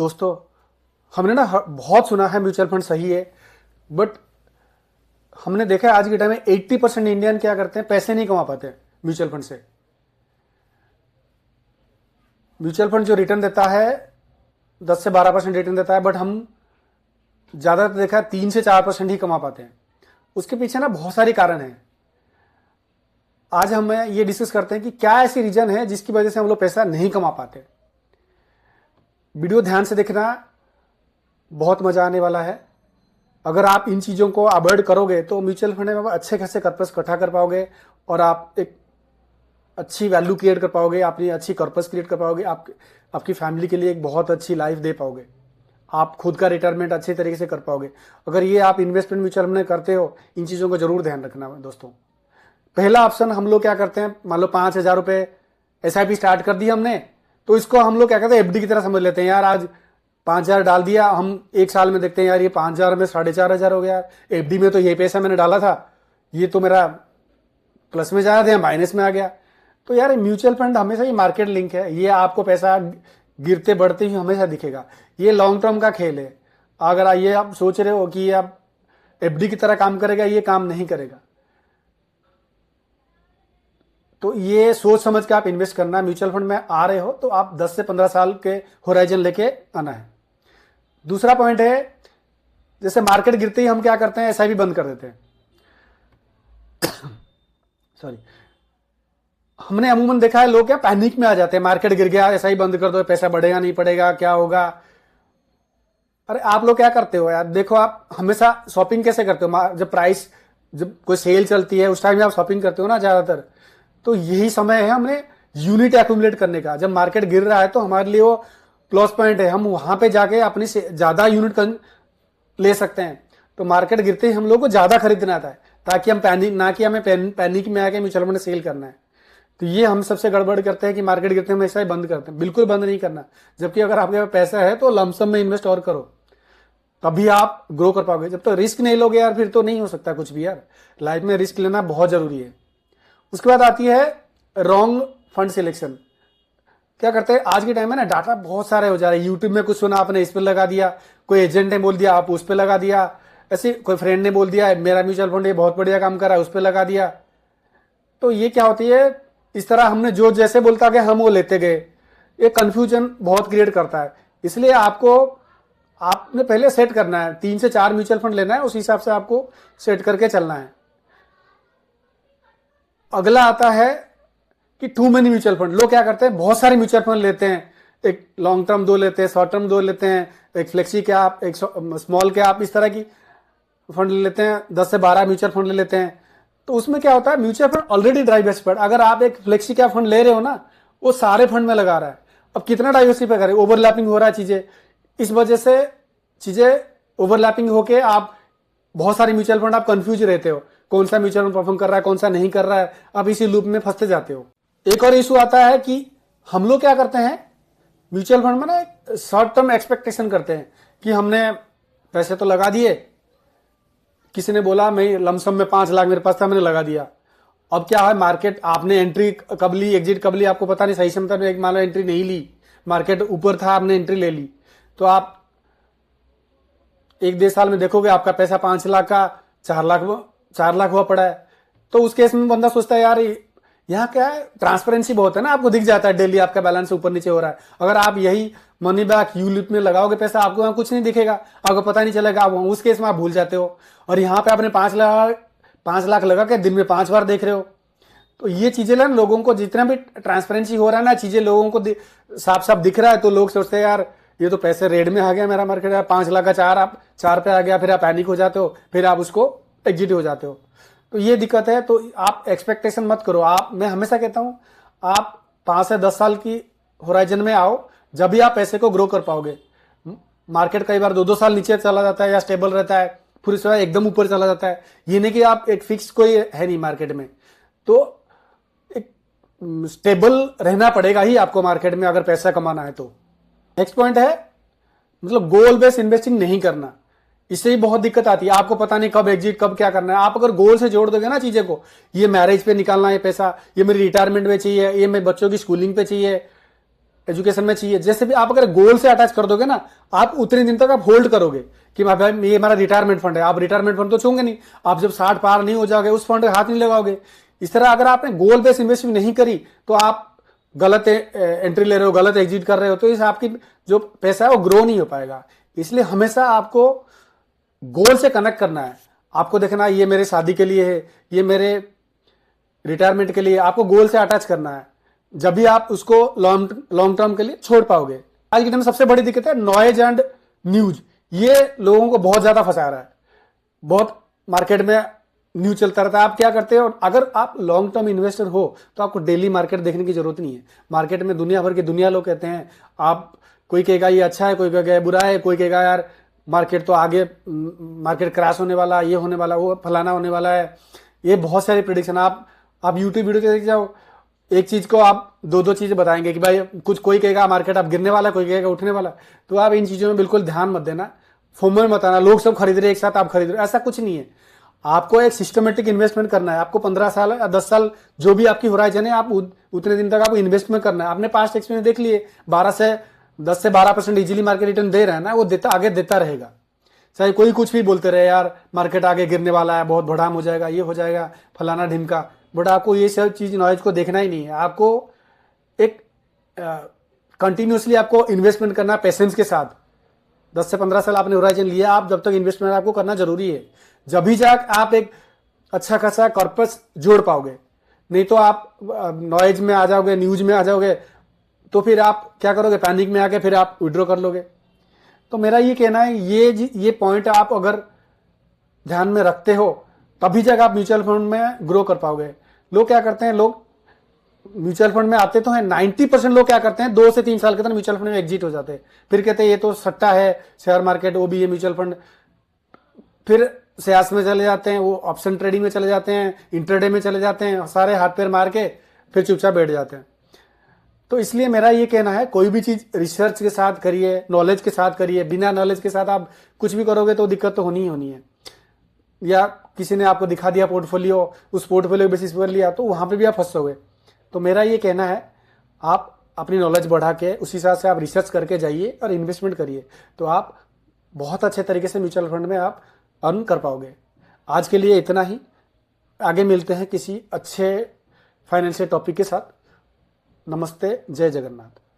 दोस्तों, हमने ना बहुत सुना है म्यूचुअल फंड सही है, बट हमने देखा है आज के टाइम में 80% इंडियन क्या करते हैं, पैसे नहीं कमा पाते म्यूचुअल फंड से। म्यूचुअल फंड जो रिटर्न देता है 10 से 12% रिटर्न देता है, बट हम ज्यादातर देखा है 3 से 4% ही कमा पाते हैं। उसके पीछे ना बहुत सारे कारण हैं। आज हम ये डिस्कस करते हैं कि क्या ऐसी रीजन है जिसकी वजह से हम लोग पैसा नहीं कमा पाते। वीडियो ध्यान से देखना, बहुत मजा आने वाला है। अगर आप इन चीज़ों को अवॉइड करोगे तो म्यूचुअल फंड में अच्छे खासे कॉर्पस इकट्ठा कर पाओगे और आप एक अच्छी वैल्यू क्रिएट कर पाओगे, अपनी अच्छी कॉर्पस क्रिएट कर पाओगे, आपकी फैमिली के लिए एक बहुत अच्छी लाइफ दे पाओगे, आप खुद का रिटायरमेंट अच्छे तरीके से कर पाओगे। अगर ये आप इन्वेस्टमेंट म्यूचुअल फंड में करते हो, इन चीज़ों का जरूर ध्यान रखना दोस्तों। पहला ऑप्शन हम लोग क्या करते हैं, मान लो 5,000 रुपये SIP स्टार्ट कर दी हमने, तो इसको हम लोग क्या कहते हैं, FD की तरह समझ लेते हैं। यार आज 5,000 डाल दिया, हम एक साल में देखते हैं यार ये 5,000 में 4,500 हो गया। FD में तो ये पैसा मैंने डाला था, ये तो मेरा प्लस में जा रहा था, माइनस में आ गया। तो यार म्यूचुअल फंड हमेशा ही मार्केट लिंक है, ये आपको पैसा गिरते बढ़ते ही हमेशा दिखेगा। ये लॉन्ग टर्म का खेल है। अगर ये आप सोच रहे हो कि आप FD की तरह काम करेगा, ये काम नहीं करेगा। तो ये सोच समझ के आप इन्वेस्ट करना। म्यूचुअल फंड में आ रहे हो तो आप 10 से 15 साल के होराइजन लेके आना है। दूसरा पॉइंट है, जैसे मार्केट गिरते ही हम क्या करते हैं, SIP बंद कर देते हैं। सॉरी, हमने अमूमन देखा है लोग क्या पैनिक में आ जाते हैं, मार्केट गिर गया SIP बंद कर दो, पैसा बढ़ेगा नहीं पड़ेगा, क्या होगा। अरे आप लोग क्या करते हो यार, देखो आप हमेशा शॉपिंग कैसे करते हो, जब कोई सेल चलती है उस टाइम में आप शॉपिंग करते हो ना ज्यादातर। तो यही समय है हमने यूनिट एक्यूमुलेट करने का। जब मार्केट गिर रहा है तो हमारे लिए वो प्लस पॉइंट है, हम वहां पे जाके अपनी से ज्यादा यूनिट ले सकते हैं। तो मार्केट गिरते ही हम लोग को ज्यादा खरीदना आता है, ताकि हम हमें पैनिक में आके म्यूचुअल फंड सेल करना है। तो ये हम सबसे गड़बड़ करते हैं कि मार्केट गिरते हम ऐसा ही बंद करते हैं। बिल्कुल बंद नहीं करना। जबकि अगर आपके पास पैसा है तो लमसम में इन्वेस्ट और करो, तभी आप ग्रो कर पाओगे। जब तक रिस्क नहीं लोगे यार, फिर तो नहीं हो सकता कुछ भी। यार लाइफ में रिस्क लेना बहुत जरूरी है। उसके बाद आती है रॉन्ग फंड सिलेक्शन। क्या करते हैं आज के टाइम में ना, डाटा बहुत सारे हो जा रहे हैं। यूट्यूब में कुछ सुना आपने, इस पर लगा दिया, कोई एजेंट ने बोल दिया आप उस पर लगा दिया, ऐसे कोई फ्रेंड ने बोल दिया मेरा म्यूचुअल फंड ये बहुत बढ़िया काम कर रहा है, उस पर लगा दिया। तो ये क्या होती है, इस तरह हमने जो जैसे बोलता गया हम वो लेते गए। ये कंफ्यूजन बहुत क्रिएट करता है। इसलिए आपने पहले सेट करना है, 3 से 4 म्यूचुअल फंड लेना है, उस हिसाब से आपको सेट करके चलना है। अगला आता है कि टू मेनी म्यूचुअल फंड। लोग क्या करते हैं, बहुत सारे म्यूचुअल फंड लेते हैं, एक लॉन्ग टर्म 2 लेते हैं, शॉर्ट टर्म 2 लेते हैं, एक फ्लेक्सी कैप, एक स्मॉल कैप, इस तरह की फंड ले लेते हैं। 10 से 12 म्यूचुअल फंड ले लेते हैं। तो उसमें क्या होता है, म्यूचुअल फंड ऑलरेडी डाइवर्सिफाइड। अगर आप एक फ्लेक्सी कैप फंड ले रहे हो ना, वो सारे फंड में लगा रहा है। अब कितना डाइवर्सिफाई करें, ओवरलैपिंग हो रहा है चीजें। इस वजह से चीजें ओवरलैपिंग होके आप बहुत सारे म्यूचुअल फंड आप कंफ्यूज रहते हो, कौन सा म्यूचुअल फंड परफॉर्म कर रहा है, कौन सा नहीं कर रहा है। आप इसी लूप में फंसते जाते हो। एक और इशू आता है कि हम लोग क्या करते हैं, म्यूचुअल फंड में ना शॉर्ट टर्म एक्सपेक्टेशन करते हैं कि हमने पैसे तो लगा दिए, किसी ने बोला मैं लमसम में 5 लाख मेरे पास था, मैंने लगा दिया। अब क्या है, मार्केट आपने एंट्री कब ली, एग्जिट कब ली, आपको पता नहीं। सही समय में एक मान लो एंट्री नहीं ली, मार्केट ऊपर था, आपने एंट्री ले ली, तो आप 1-1.5 साल में देखोगे आपका पैसा 5 लाख का 4 लाख हुआ पड़ा है। तो उस केस में बंदा सोचता है यार यहाँ क्या है, ट्रांसपेरेंसी बहुत है ना, आपको दिख जाता है डेली आपका बैलेंस ऊपर नीचे हो रहा है। अगर आप यही मनी बैक यूलिप में लगाओगे पैसा, आपको वहां कुछ नहीं दिखेगा, आपको पता नहीं चलेगा। आप उस केस में आप भूल जाते हो। और यहाँ पे आपने 5 लाख लगा के दिन में 5 बार देख रहे हो। तो ये चीजें ना, लोगों को जितना भी ट्रांसपेरेंसी हो रहा है ना, चीजें लोगों को साफ साफ दिख रहा है, तो लोग सोचते हैं यार ये तो पैसे रेड में आ गया मेरा, मार्केट 5 लाख का 4 पे आ गया, फिर आप पैनिक हो जाते हो, फिर आप उसको एग्जिट हो जाते हो। तो ये दिक्कत है। तो आप एक्सपेक्टेशन मत करो। मैं हमेशा कहता हूं, आप 5 से 10 साल की होराइजन में आओ, जब भी आप पैसे को ग्रो कर पाओगे। मार्केट कई बार 2-2 साल नीचे चला जाता है या स्टेबल रहता है, फिर उसके बाद एकदम ऊपर चला जाता है। ये नहीं कि आप एक फिक्स कोई है नहीं मार्केट में, तो एक स्टेबल रहना पड़ेगा ही आपको मार्केट में, अगर पैसा कमाना है तो। नेक्स्ट पॉइंट है, मतलब गोल बेस्ड इन्वेस्टिंग नहीं करना। इससे ही बहुत दिक्कत आती है। आपको पता नहीं कब एग्जिट, कब क्या करना है। आप अगर गोल से जोड़ दोगे ना चीजें को, ये मैरिज पे निकालना है पैसा, ये मेरी रिटायरमेंट में चाहिए, ये मेरे बच्चों की स्कूलिंग पे चाहिए, एजुकेशन में चाहिए। जैसे भी आप अगर गोल से अटैच कर दोगे ना, आप उतने दिन तक आप होल्ड करोगे कि भाई ये हमारा रिटायरमेंट फंड है। आप रिटायरमेंट फंड तो छूंगे नहीं, आप जब 60 पार नहीं हो जाओगे उस फंड हाथ नहीं लगाओगे। इस तरह अगर आपने गोल बेस्ड इन्वेस्टमेंट नहीं करी तो आप गलत एंट्री ले रहे हो, गलत एग्जिट कर रहे हो, तो इस आपकी जो पैसा है वो ग्रो नहीं हो पाएगा। इसलिए हमेशा आपको गोल से कनेक्ट करना है। आपको देखना ये मेरे शादी के लिए है, ये मेरे रिटायरमेंट के लिए, आपको गोल से अटैच करना है। जब भी आप उसको लॉन्ग टर्म के लिए छोड़ पाओगे। आज के टाइम में सबसे बड़ी दिक्कत है नॉइज एंड न्यूज। ये लोगों को बहुत ज्यादा फंसा रहा है। बहुत मार्केट में न्यूज चलता रहता है। आप क्या करते हो, अगर आप लॉन्ग टर्म इन्वेस्टर हो तो आपको डेली मार्केट देखने की जरूरत नहीं है। मार्केट में दुनिया भर की दुनिया लोग कहते हैं, आप कोई कहेगा ये अच्छा है, कोई कहेगा बुरा है, कोई कहेगा यार मार्केट तो आगे मार्केट क्रैश होने वाला, ये होने वाला, वो फलाना होने वाला है। ये बहुत सारी प्रिडिक्शन आप यूट्यूब वीडियो देख जाओ, एक चीज को आप दो दो चीजें बताएंगे कि भाई कुछ कोई कहेगा मार्केट अब गिरने वाला, कोई कहेगा उठने वाला। तो आप इन चीजों में बिल्कुल ध्यान मत देना, फोमो मत आना, लोग सब खरीद रहे एक साथ आप खरीद रहे, ऐसा कुछ नहीं है। आपको एक सिस्टमेटिक इन्वेस्टमेंट करना है। आपको 15 साल या 10 साल जो भी आपकी होराइजन है, आप उतने दिन तक आपको इन्वेस्टमेंट करना है। आपने पास्ट एक्सपीरियंस देख लिए, 10 से 12% इजीली मार्केट रिटर्न दे रहा है ना, वो देता आगे देता रहेगा। चाहे कोई कुछ भी बोलते रहे, यार मार्केट आगे गिरने वाला है, बहुत बढ़ाम हो जाएगा, ये हो जाएगा, फलाना ढिमका, बट आपको ये सब चीज नॉलेज को देखना ही नहीं है। आपको एक कंटिन्यूसली आपको इन्वेस्टमेंट करना पेशेंस के साथ। 10 से 15 साल आपने होराइजन लिया, आप जब तक इन्वेस्टमेंट आपको करना जरूरी है। जब भी जाक आप एक अच्छा खासा कॉर्पस जोड़ पाओगे। नहीं तो आप नॉइज में आ जाओगे, न्यूज में आ जाओगे, तो फिर आप क्या करोगे, पैनिक में आके फिर आप विड्रॉ कर लोगे। तो मेरा ये कहना है, ये पॉइंट आप अगर ध्यान में रखते हो तभी जाकर आप म्यूचुअल फंड में ग्रो कर पाओगे। लोग क्या करते हैं, लोग म्यूचुअल फंड में आते तो हैं, 90% लोग क्या करते हैं 2 से 3 साल के अंदर म्यूचुअल फंड में एग्जिट हो जाते हैं। फिर कहते हैं ये तो सट्टा है, शेयर मार्केट वो भी है म्यूचुअल फंड। फिर शेयर्स में चले जाते हैं, वो ऑप्शन ट्रेडिंग में चले जाते हैं, इंटरडे में चले जाते हैं, सारे हाथ पैर मार के फिर चुपचाप बैठ जाते हैं। तो इसलिए मेरा ये कहना है, कोई भी चीज रिसर्च के साथ करिए, नॉलेज के साथ करिए। बिना नॉलेज के साथ आप कुछ भी करोगे तो दिक्कत तो होनी ही होनी है। या किसी ने आपको दिखा दिया पोर्टफोलियो, उस पोर्टफोलियो बेसिस पर लिया, तो वहां पे भी आप फंसोगे। तो मेरा ये कहना है, आप अपनी नॉलेज बढ़ा के उस हिसाब से आप रिसर्च करके जाइए और इन्वेस्टमेंट करिए, तो आप बहुत अच्छे तरीके से म्यूचुअल फंड में आप अर्न कर पाओगे। आज के लिए इतना ही, आगे मिलते हैं किसी अच्छे फाइनेंशियल टॉपिक के साथ। नमस्ते, जय जगन्नाथ।